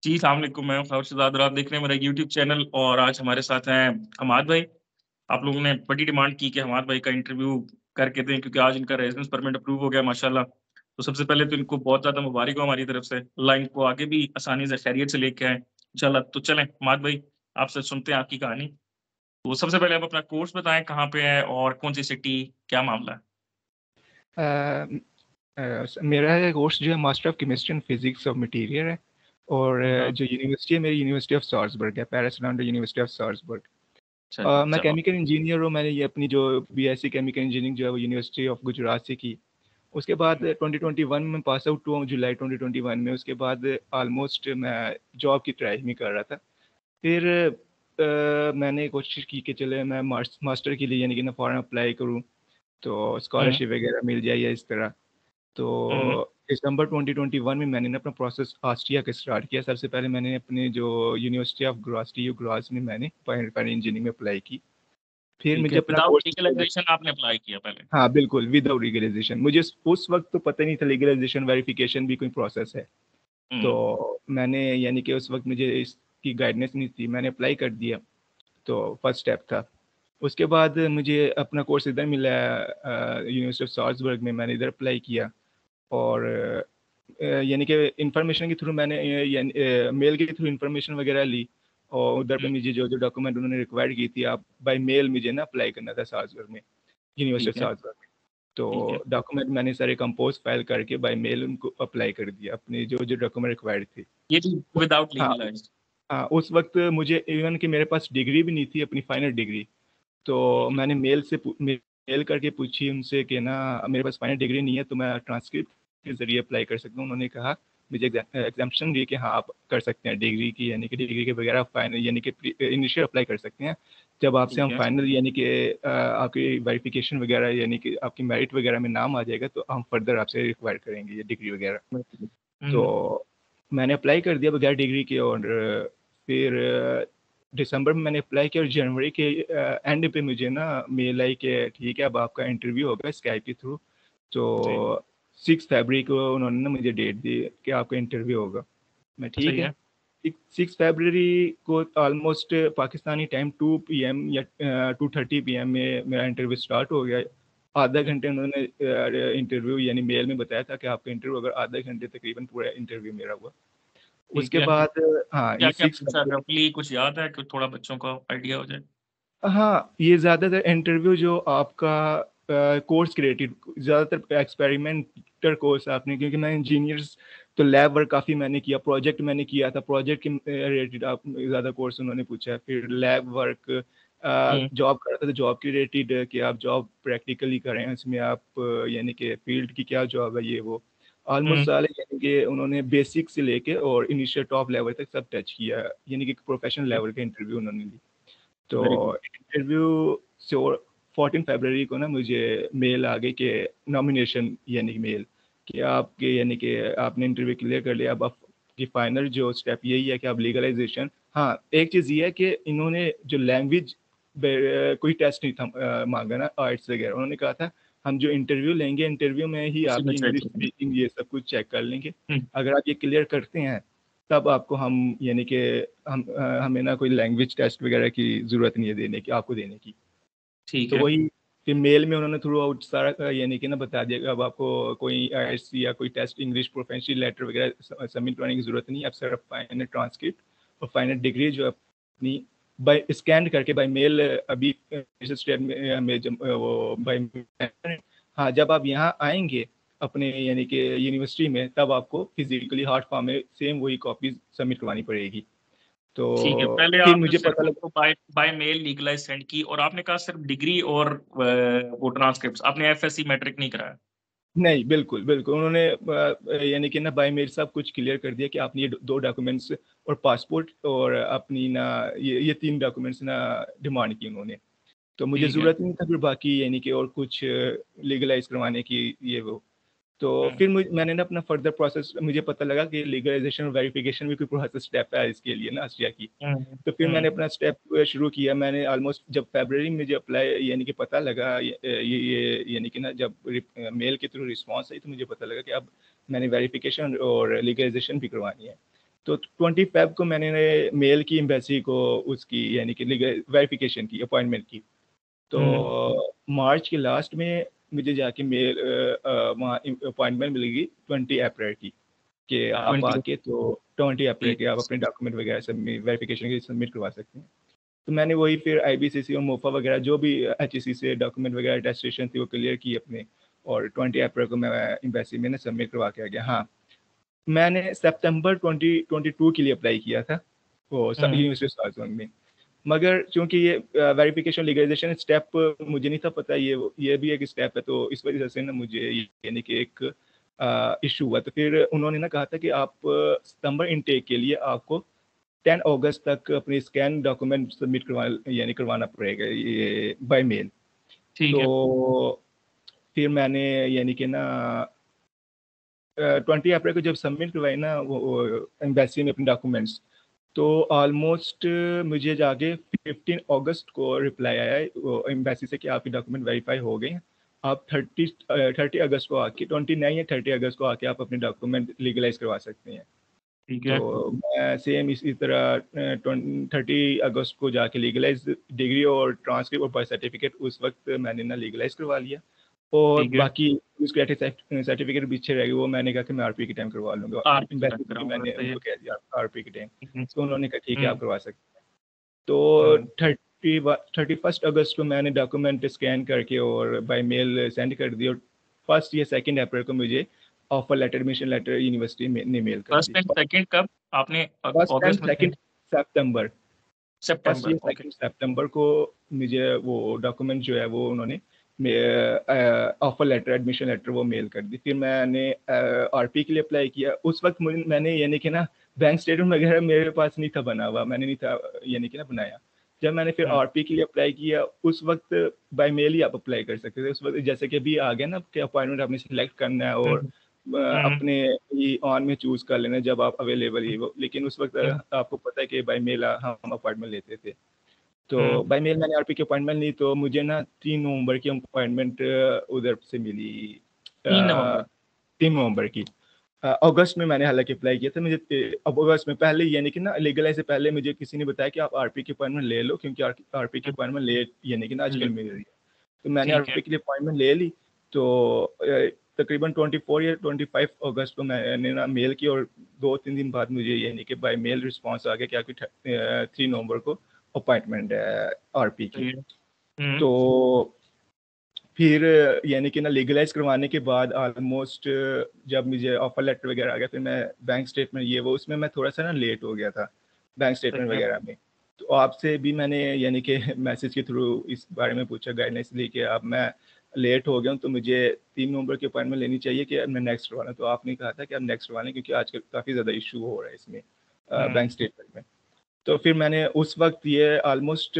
जी, अस्सलाम वालेकुम, मैं हूँ ख़ालिद शहज़ाद और आप देख रहे हैं मेरा यूट्यूब चैनल और आज हमारे साथ हैं हमाद भाई। आप लोगों ने बड़ी डिमांड की कि हमाद भाई का इंटरव्यू करके दें क्योंकि आज इनका रेज़िडेंस परमिट अप्रूव हो गया माशाल्लाह। तो सबसे पहले तो इनको बहुत ज़्यादा मुबारक हो हमारी तरफ से। अल्लाह इनको आगे भी आसानी से खैरियत से लेके आए इंशाल्लाह। तो चलें हमाद भाई, आपसे सुनते हैं आपकी कहानी। तो सबसे पहले आप अपना कोर्स बताएँ कहाँ पे है और कौन-सी सिटी, क्या मामला है? मेरा कोर्स जो है master of chemistry and physics of material है और हाँ, जो यूनिवर्सिटी है मेरी यूनिवर्सिटी ऑफ साल्ज़बर्ग है, Paris around university of Salzburg. अच्छा जी, मैं चलो। केमिकल इंजीनियर हूँ। मैंने ये अपनी जो बीएससी केमिकल इंजीनियरिंग जो है वो यूनिवर्सिटी ऑफ गुजरात से की। उसके बाद हुँ, 2021 में पास आउट हुआ हूँ, जुलाई 2021 में। उसके बाद ऑलमोस्ट मैं जॉब की ट्राई में कर रहा था। फिर मैंने कोशिश की कि चले मैं मास्टर के लिए यानी कि ना फॉरेन अप्लाई करूँ तो हुँ, स्कॉलरशिप वगैरह मिल जाए या इस तरह। तो हुँ, दिसंबर 2021 में मैंने ना अपना प्रोसेस ऑस्ट्रिया का स्टार्ट किया। सबसे पहले मैंने अपने जो university of grass T U grass में मैंने फाइनल इंजीनियरिंग में अप्लाई की। फिर ठीक मुझे है, अपना विदाउट कोर्स लीगलाइज़ेशन आपने अप्लाई किया पहले? हाँ बिल्कुल, विदाउट लीगलाइजेशन। मुझे उस वक्त तो पता नहीं था लीगलाइजेशन वेरिफिकेशन भी कोई प्रोसेस है। हुँ, तो मैंने यानी कि उस वक्त मुझे इसकी गाइडेंस नहीं थी, मैंने अप्लाई कर दिया। तो फर्स्ट स्टेप था। उसके बाद मुझे अपना कोर्स इधर मिला यूनिवर्सिटी ऑफ साल्ज़बर्ग में, मैंने इधर अप्लाई किया। और यानी कि इंफॉर्मेशन के थ्रू मैंने मेल के थ्रू इंफॉर्मेशन वगैरह ली और उधर पे हुँ, मुझे जो जो डॉक्यूमेंट उन्होंने रिक्वायर्ड की थी, आप बाय मेल मुझे ना अप्लाई करना था साल्ज़बर्ग में, यूनिवर्सिटी ठीक ऑफ है, साल्ज़बर्ग में। ठीक है। तो डॉक्यूमेंट मैंने सारे कंपोज फाइल करके बाय मेल उनको अप्लाई कर दिया, अपने जो जो डॉक्यूमेंट रिक्वायर्ड थे। ये भी विदाउट हाँ, लीगलाइज्ड। हाँ, उस वक्त मुझे इवन कि मेरे पास डिग्री भी नहीं थी, अपनी फाइनल डिग्री। हुँ, तो हुँ। मैंने मेल करके पूछी उनसे कि ना मेरे पास फाइनल डिग्री नहीं है तो मैं ट्रांसक्रिप्ट के ज़रिए अप्लाई कर सकता हूँ। उन्होंने कहा मुझे एग्जाम्पशन दी कि हाँ आप कर सकते हैं डिग्री की, यानी कि डिग्री के बगैर आप फाइनल यानी कि इनिशियल अप्लाई कर सकते हैं। जब आपसे ठीक हम है, फाइनल यानी कि आपकी वेरिफिकेशन वगैरह यानी कि आपकी मेरिट वगैरह में नाम आ जाएगा तो हम फर्दर आपसे रिक्वायर करेंगे ये डिग्री वगैरह। हुँ, हुँ, तो मैंने अप्लाई कर दिया बगैर डिग्री के। और फिर दिसंबर में मैंने अप्लाई किया और जनवरी के एंड पे मुझे ना मेल आई कि ठीक है अब आपका इंटरव्यू होगा स्काइप के थ्रू। जी, तो 6 फरवरी को उन्होंने ना मुझे डेट दी कि आपका इंटरव्यू होगा। मैं ठीक सही है। है। 6 फरवरी को ऑलमोस्ट पाकिस्तानी टाइम 2 PM या 2:30 PM में मेरा इंटरव्यू स्टार्ट हो गया। आधा हुँ, घंटे उन्होंने इंटरव्यू यानी मेल में बताया था कि आपका इंटरव्यू अगर आधा घंटे तकरीबन पूरा इंटरव्यू मेरा हुआ। ठीक उसके है। बाद हाँ ये क्या-क्या सिक्स पूछा रफली कुछ याद है कि थोड़ा बच्चों को आइडिया हो जाए? हाँ, ये ज़्यादातर इंटरव्यू जो आपका कोर्स रिलेटेड, ज़्यादातर एक्सपेरिमेंटल कोर्स आपने, क्योंकि मैं इंजीनियर्स तो लैब वर्क काफ़ी मैंने किया, प्रोजेक्ट मैंने किया था, प्रोजेक्ट के रिलेटेड आप ज़्यादा कोर्स उन्होंने पूछा। फिर लैब वर्क, हुँ, जॉब कर रहा था तो जॉब के रिलेटेड कि आप जॉब प्रैक्टिकली करें, इसमें आप यानी कि फील्ड की क्या जॉब है ये वो। हुँ, ऑलमोस्ट सारे यानी कि उन्होंने बेसिक से लेके और इनिशियल टॉप लेवल तक सब टच किया, यानी कि प्रोफेशनल ठीक है, लेवल का इंटरव्यू उन्होंने ली। तो वेरी गुड। इंटरव्यू से 14 फरवरी को ना मुझे मेल आ गई कि नॉमिनेशन यानी कि मेल कि आपके यानी कि आपने इंटरव्यू क्लियर कर लिया, अब आपकी फाइनल जो स्टेप यही है कि आप लीगलाइजेशन। हाँ, एक चीज़ ये है कि इन्होंने जो लैंग्वेज कोई टेस्ट नहीं था मांगा ना आर्ट्स वगैरह। उन्होंने कहा था हम जो इंटरव्यू लेंगे इंटरव्यू में ही उसी में आपकी चेक इंग्लिश करेंगे। स्पीकिंग ये सब कुछ चेक कर लेंगे। हुँ, अगर आप ये क्लियर करते हैं तब आपको हम यानी कि हमें ना कोई लैंग्वेज टेस्ट वगैरह की ज़रूरत नहीं है देने की, आपको देने की। ठीक तो है, वही फिर मेल में उन्होंने थ्रू आउट सारा यानी कि ना बता दिया कि अब आपको कोई आईएलटीएस या कोई टेस्ट इंग्लिश प्रोफिशिएंसी लेटर वगैरह सबमिट करने की ज़रूरत नहीं है। अब सिर्फ फाइनल ट्रांसक्रिप्ट और फाइनल डिग्री जो अपनी बाय स्कैन करके बाय मेल अभी इस स्टेट में जब वो बाय हाँ, जब आप यहाँ आएँगे अपने यानी कि यूनिवर्सिटी में तब आपको फिज़िकली हार्ड फॉर्म में सेम वही कॉपीज़ सबमिट करवानी पड़ेगी। ठीक है। तो पहले फिर आपने मुझे सिर्फ़ पता लगा। उनको बाय बाय मेल लीगलाइज़ सेंड की और आपने कहा सिर्फ़ डिग्री और वो ट्रांसक्रिप्ट्स, आपने एफएससी मैट्रिक नहीं कराया? नहीं, बिल्कुल, बिल्कुल। उन्होंने यानी कि ना बाय मेल सब कुछ क्लियर कर दिया कि आपने ये 2 डॉक्यूमेंट्स और पासपोर्ट और अपनी ना ये 3 डॉक्यूमेंट्स ना डिमांड की उन्होंने। तो मुझे ठीक है। ज़रूरत नहीं था फिर बाकी यानी कि और कुछ लीगलाइज़ करवाने की ये वो। तो हुँ, फिर मैंने ना अपना फर्दर प्रोसेस मुझे पता लगा कि लीगलाइजेशन और वेरिफिकेशन भी कोई प्रोसेस स्टेप है इसके लिए ना आसिया की। हुँ, तो फिर हुँ, मैंने अपना स्टेप शुरू किया। मैंने ऑलमोस्ट जब फरवरी में मुझे अप्लाई यानी कि पता लगा ये यानी कि ना जब मेल के थ्रू रिस्पॉन्स आई तो मुझे पता लगा कि अब मैंने वेरिफिकेशन और लीगलाइजेशन भी करवानी है। तो 20 फेब को मैंने मेल की एम्बेसी को उसकी यानी कि वेरिफिकेशन की, अपॉइंटमेंट की। तो मार्च के लास्ट में मुझे जाके मेल वहाँ अपॉइंटमेंट मिलेगी 20 अप्रैल की, कि आप 20 आके तो 20 अप्रैल के आप अपने डॉक्यूमेंट वगैरह सबमिट, वेरिफिकेशन के सबमिट करवा सकते हैं। तो मैंने वही फिर IBCC और मोफा वगैरह जो भी HEC से डॉक्यूमेंट वगैरह अटेस्टेशन थी वो क्लियर की अपने, और 20 अप्रैल को मैं एम्बेसी में सबमिट करवा के आ गया। हाँ, मैंने सितंबर 2022 के लिए अप्लाई किया था वो यूनिवर्सिटी ऑफ साउथ में, मगर चूंकि ये वेरिफिकेशन लीगलाइजेशन स्टेप मुझे नहीं था पता ये भी एक स्टेप है, तो इस वजह से ना मुझे यानी कि एक इशू हुआ। तो फिर उन्होंने ना कहा था कि आप सितंबर इनटेक के लिए आपको 10 अगस्त तक अपनी स्कैन डॉक्यूमेंट सबमिट करवाना पड़ेगा ये बाय मेल। ठीक है। तो फिर मैंने यानी कि ना 20 अप्रैल को जब सबमिट करवाई ना वो एम्बेसी में अपने डॉक्यूमेंट्स, तो ऑलमोस्ट मुझे जाके 15 अगस्त को रिप्लाई आया एम्बेसी से कि आपके डॉक्यूमेंट वेरीफाई हो गए हैं, आप 30 अगस्त को आके 29 या 30 अगस्त को आके आप अपने डॉक्यूमेंट लीगलाइज करवा सकते हैं। ठीक है। तो मैं सेम इसी तरह 30 अगस्त को जाके लीगलाइज डिग्री और ट्रांसक्रिप्ट और बर्थ सर्टिफिकेट उस वक्त मैंने ना लीगलाइज करवा लिया, और ठीक है। बाकी सर्टिफिकेट पीछे रह गई, वो मैंने कहा कि मैं RP के टाइम करवा लूंगा। आरपी के टाइम एम्बेसी भी कराऊंगा, मैंने सही है। उनको कह दिया RP के टाइम, हम्म। तो उन्होंने कहा ठीक है आप हम्म। करवा सकते हैं। तो हम्म। 31 अगस्त को मैंने डॉक्यूमेंट स्कैन करके और बाय मेल सेंड कर दिया, और 1 या 2 अप्रैल को मुझे offer letter, admission letter university में ने मेल कर दी। फर्स्ट एंड सेकंड कब आपने फर्स्ट एंड अगस्त में सेकंड सितंबर, फर्स्ट सितंबर, या ओके। सेकंड सितंबर को मुझे वो डॉक्यूमेंट जो है वो उन्होंने ऑफर लेटर, एडमिशन लेटर वो मेल कर दी। फिर मैंने RP के लिए अप्लाई किया। उस वक्त मैंने यानी कि ना बैंक स्टेटमेंट वगैरह मेरे पास नहीं था बना हुआ, मैंने नहीं था यानी कि ना बनाया। जब मैंने फिर RP के लिए अप्लाई किया, उस वक्त बाय मेल ही आप अप्लाई कर सकते थे। उस वक्त जैसे कि अभी आ गया ना कि अपॉइंटमेंट आपने सिलेक्ट करना है और हम्म। हम्म। अपने ही ऑन में चूज कर लेना जब आप अवेलेबल ही हो, लेकिन उस वक्त हम्म। आपको पता है कि बाय मेल हम अपॉइंटमेंट लेते थे। तो हम्म। बाय मेल मैंने RP की अपॉइंटमेंट ली, तो मुझे ना 3 नवंबर की अपॉइंटमेंट उधर से मिली। 3 नवंबर। 3 नवंबर की। अगस्त में मैंने हालांकि अप्लाई किया था, मुझे अब अगस्त में पहले यानी कि ना लीगलाइज से पहले मुझे किसी ने बताया कि आप RP की अपॉइंटमेंट ले लो, क्योंकि RP की अपॉइंटमेंट ले यानी कि ना आजकल मिल रही है। तो मैंने ठीक है। RP के लिए अपॉइंटमेंट ले ली। तो तकरीबन 24 या 25 अगस्त को मैंने ना मेल की, और 2-3 दिन बाद मुझे यानी कि बाय मेल रिस्पांस आ गया कि आपकी 3 नवंबर को अपॉइंटमेंट है RP की। सही है। हम्म। तो फिर यानी कि ना लीगलाइज करवाने के बाद ऑलमोस्ट जब मुझे ऑफर लेटर वगैरह आ गया, फिर मैं बैंक स्टेटमेंट ये वो उसमें मैं थोड़ा सा ना लेट हो गया था बैंक स्टेटमेंट सही है। वगैरह में। तो आपसे भी मैंने यानी कि मैसेज के थ्रू इस बारे में पूछा गाइडेंस ली कि अब मैं लेट हो गया हूँ, तो मुझे 3 नवंबर की अपॉइंटमेंट लेनी चाहिए कि अब मैं नेक्स्ट करवाना। तो आपने कहा था कि अब नेक्स्ट करवा लें, क्योंकि आजकल काफ़ी ज़्यादा इशू हो रहा है इसमें हम्म। बैंक स्टेटमेंट में। तो फिर मैंने उस वक्त ये ऑलमोस्ट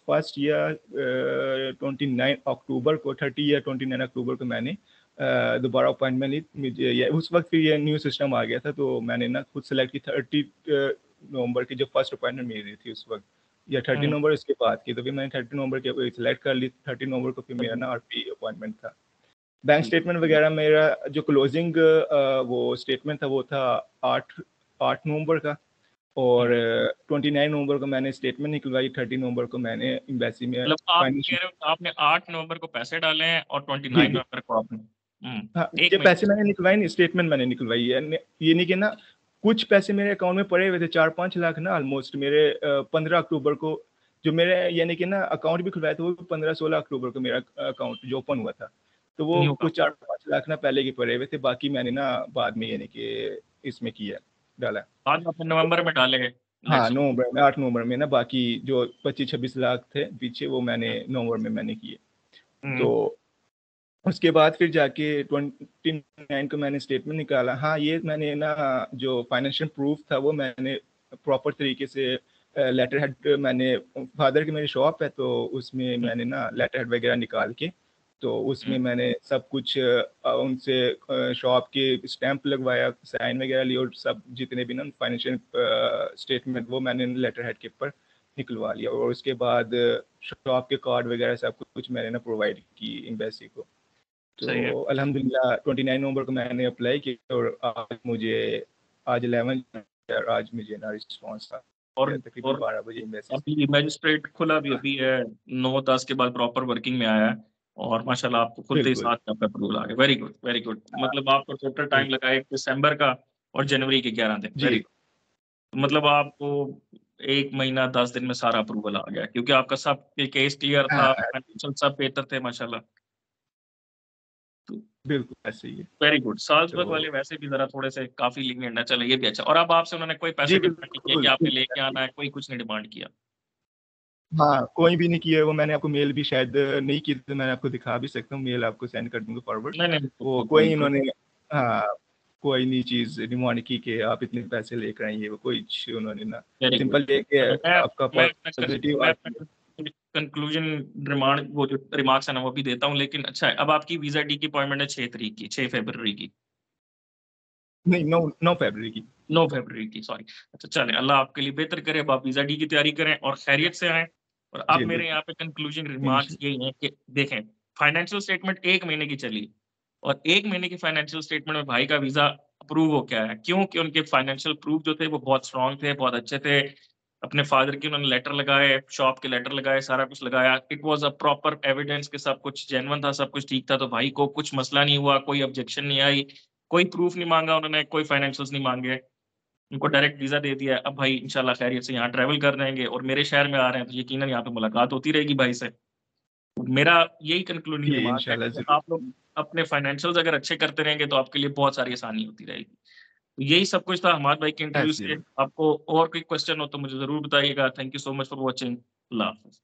फर्स्ट ईयर 29 अक्टूबर को 30 या 29 अक्टूबर को मैंने दोबारा अपॉइंटमेंट ली। मुझे ये उस वक्त फिर ये न्यू सिस्टम आ गया था, तो मैंने ना खुद सेलेक्ट की 30 नवंबर की जो फर्स्ट अपॉइंटमेंट मिली थी उस वक्त, या 30 नवंबर इसके बाद की। तो फिर मैंने 30 नवंबर की सिलेक्ट कर ली। 30 नवंबर को फिर मेरा ना RP अपॉइंटमेंट था। बैंक ठीक है। स्टेटमेंट वगैरह मेरा जो क्लोजिंग वो स्टेटमेंट था वो था 8 नवंबर का, और 29 नवंबर को मैंने स्टेटमेंट निकलवाई। 30 नवंबर को मैंने एम्बेसी में मतलब आप कह फाइनेंशियल। रहे हो कि आपने 8 नवंबर को पैसे डाले हैं और ट्वेंटी जी नाइन जी। नवंबर को आपने हाँ, एक ये पैसे महीने। मैंने निकलवाए नहीं, स्टेटमेंट मैंने निकलवाई है। ये नहीं कि ना कुछ पैसे मेरे अकाउंट में पड़े हुए थे 4-5 लाख ना ऑलमोस्ट मेरे 15 अक्टूबर को, जो मेरे यानी कि ना अकाउंट भी खुलवाया था वो 15-16 अक्टूबर को मेरा अकाउंट जो ओपन हुआ था। तो वो न्यू का। कुछ 4-5 लाख ना पहले के पड़े हुए थे, बाकी मैंने ना बाद में यानी कि इसमें किया, डाला। आज आपने नवंबर में डाले हैं हाँ, नेक्स्ट। नवंबर में 8 नवंबर में ना बाकी जो 25-26 लाख थे पीछे वो मैंने नवंबर में मैंने किए। तो हम्म। उसके बाद फिर जाके 29 को मैंने स्टेटमेंट निकाला। हाँ, ये मैंने ना जो फाइनेंशियल प्रूफ था वो मैंने प्रॉपर तरीके से लेटर हेड, मैंने फादर की मेरी शॉप है तो उसमें मैंने ना लेटर हेड वगैरह निकाल के, तो उसमें मैंने सब कुछ उनसे शॉप के स्टैंप लगवाया, साइन वगैरह लिए, और सब जितने भी ना फाइनेंशियल स्टेटमेंट वो मैंने लेटर हेड के ऊपर निकलवा लिया। और उसके बाद शॉप के कार्ड वगैरह सब कुछ मैंने ना प्रोवाइड की एम्बेसी को। सही है। तो अल्हम्दुलिल्लाह 29 नवंबर को मैंने अप्लाई किया, और आज मुझे आज 11 आज मुझे ना रिस्पॉन्स था और तकरीबन 12 बजे मैसेज। अभी मैजिस्ट्रेट खुला भी अभी है, 9-10 के बाद प्रॉपर वर्किंग में आया है और माशाल्लाह आपको खुलते ही बिल्कुल साथ में आपका अप्रूवल आ गया। Very good, very good. मतलब आपको टोटल टाइम बिल्कुल। लगा है 1 दिसंबर का और जनवरी के 11 दिन। वेरी जी गुड। मतलब आपको 1 महीना 10 दिन में सारा अप्रूवल आ गया क्योंकि आपका सब केस क्लियर था, हाँ, फाइनेंशियल सब बेहतर थे माशाल्लाह। बिल्कुल ऐसे ही है। Very good. साल्ज़बर्ग वाले तो वैसे भी ज़रा थोड़े से काफ़ी लीनिएंट है, चलो ये भी अच्छा। और अब आपसे उन्होंने कोई पैसे जी डिमांड नहीं किए कि बिल्कुल, आपने बिल्कुल लेके ऐसे ही। आना है, कोई कुछ नहीं डिमांड किया? हाँ, कोई भी नहीं किया वो, मैंने आपको मेल भी शायद नहीं की तो मैं आपको दिखा भी सकता हूँ, मेल आपको सेंड कर दूँगा फॉरवर्ड। नहीं, नहीं, वो कोई कोई कोई इन्होंने हाँ, कोई नहीं चीज़ डिमांड की कि आप इतने पैसे लेकर आएँगे, वो कोई उन्होंने ना, वेरी गुड। सिंपल ये कि चलो आपका पॉजिटिव मैं आती है। अपना कंक्लूजन रिमार्क वो जो रिमार्क्स है ना वो भी देता हूँ, लेकिन अच्छा है, अब आपकी वीज़ा डी की अपॉइंटमेंट है 6 तारीख की, 6 फरवरी की। नहीं 9 फरवरी की। 9 फरवरी की, सॉरी। अच्छा चलें, अल्लाह आपके लिए बेहतर करे, अब आप वीज़ा डी की तैयारी करें और खैरियत से आएँ। और अब जी मेरे बिल्कुल, यहाँ पे कंक्लूजन रिमार्क्स इंशा यही हैं कि देखें, फाइनेंशियल स्टेटमेंट 1 महीने की चली और 1 महीने की फाइनेंशियल स्टेटमेंट में भाई का वीज़ा अप्रूव हो गया है। क्यों? कि उनके फाइनेंशियल प्रूफ जो थे वो बहुत स्ट्रॉन्ग थे, बहुत अच्छे थे। अपने फादर के उन्होंने लेटर लगाए, शॉप के लेटर लगाए, सारा कुछ लगाया। It was a proper evidence कि सब कुछ जेन्युइन था, सब कुछ ठीक था, तो भाई को कुछ मसला नहीं हुआ, कोई ऑब्जेक्शन नहीं आई, कोई प्रूफ नहीं माँगा उन्होंने, कोई फाइनेंशियल्स नहीं माँगे। उनको डायरेक्ट वीज़ा दे दिया है। अब भाई इंशाल्लाह खैरियत से यहाँ ट्रैवल कर रहेंगे और मेरे शहर में आ रहे हैं, तो यकीनन यहाँ पे मुलाकात होती रहेगी भाई से। तो मेरा यही कंक्लूडिंग जी, रिमार्क है इंशाल्लाह कि ज़रूर। आप लोग अपने फाइनेंशियल्स अगर अच्छे करते रहेंगे, तो आपके लिए बहुत सारी आसानी होती रहेगी। तो यही सब कुछ था हमाद भाई के इंटरव्यू ऐसे से। ही। आपको और कोई क्वेश्चन हो तो मुझे ज़रूर बताइएगा। Thank you so much for watching. अल्लाह हाफ़िज़।